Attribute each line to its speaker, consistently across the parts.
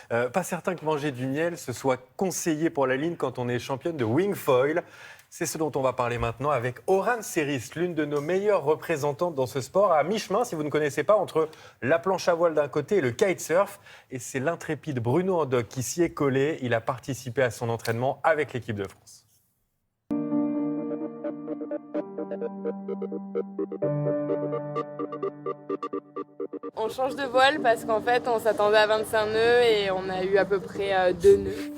Speaker 1: Pas certain que manger du miel, ce soit conseillé pour la ligne quand on est championne de wingfoil. C'est ce dont on va parler maintenant avec Oran Seris, l'une de nos meilleures représentantes dans ce sport, à mi-chemin, si vous ne connaissez pas, entre la planche à voile d'un côté et le kitesurf. Et c'est l'intrépide Bruno Handock qui s'y est collé. Il a participé à son entraînement avec l'équipe de France.
Speaker 2: On change de voile parce qu'en fait, on s'attendait à 25 nœuds et on a eu à peu près 2 nœuds.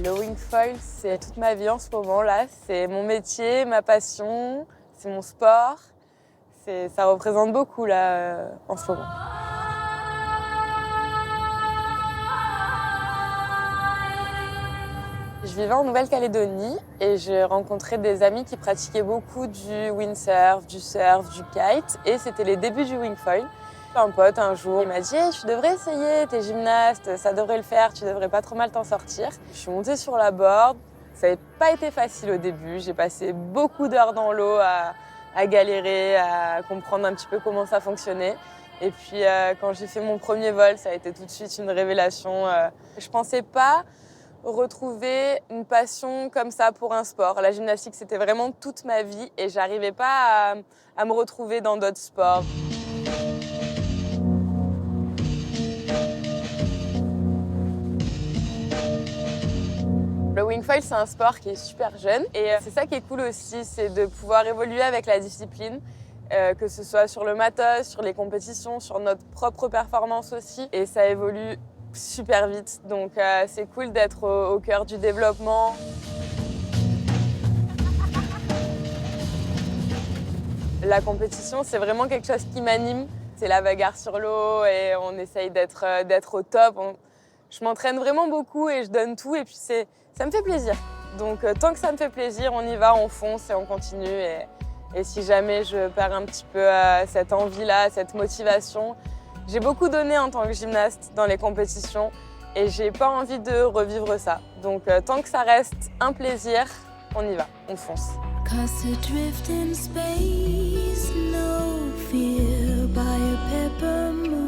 Speaker 2: Le wingfoil, c'est toute ma vie en ce moment-là. C'est mon métier, ma passion, c'est mon sport. Ça représente beaucoup là, en ce moment. Je vivais en Nouvelle-Calédonie et j'ai rencontré des amis qui pratiquaient beaucoup du windsurf, du surf, du kite et c'était les débuts du wingfoil. Un pote un jour il m'a dit hey, « tu devrais essayer, t'es gymnaste, ça devrait le faire, tu devrais pas trop mal t'en sortir ». Je suis montée sur la board, ça n'a pas été facile au début, j'ai passé beaucoup d'heures dans l'eau à galérer, à comprendre un petit peu comment ça fonctionnait. Et puis quand j'ai fait mon premier vol, ça a été tout de suite une révélation. Je pensais pas retrouver une passion comme ça pour un sport. La gymnastique, c'était vraiment toute ma vie et j'arrivais pas à me retrouver dans d'autres sports. Le wingfoil, c'est un sport qui est super jeune et c'est ça qui est cool aussi, c'est de pouvoir évoluer avec la discipline, que ce soit sur le matos, sur les compétitions, sur notre propre performance aussi. Et ça évolue super vite, donc c'est cool d'être au cœur du développement. La compétition, c'est vraiment quelque chose qui m'anime. C'est la bagarre sur l'eau et on essaye d'être au top. Je m'entraîne vraiment beaucoup et je donne tout et puis ça me fait plaisir. Donc tant que ça me fait plaisir, on y va, on fonce et on continue. Et si jamais je perds un petit peu cette envie-là, cette motivation, j'ai beaucoup donné en tant que gymnaste dans les compétitions et j'ai pas envie de revivre ça. Donc tant que ça reste un plaisir, on y va, on fonce. 'Cause adrift in space, no fear by a pepper moon.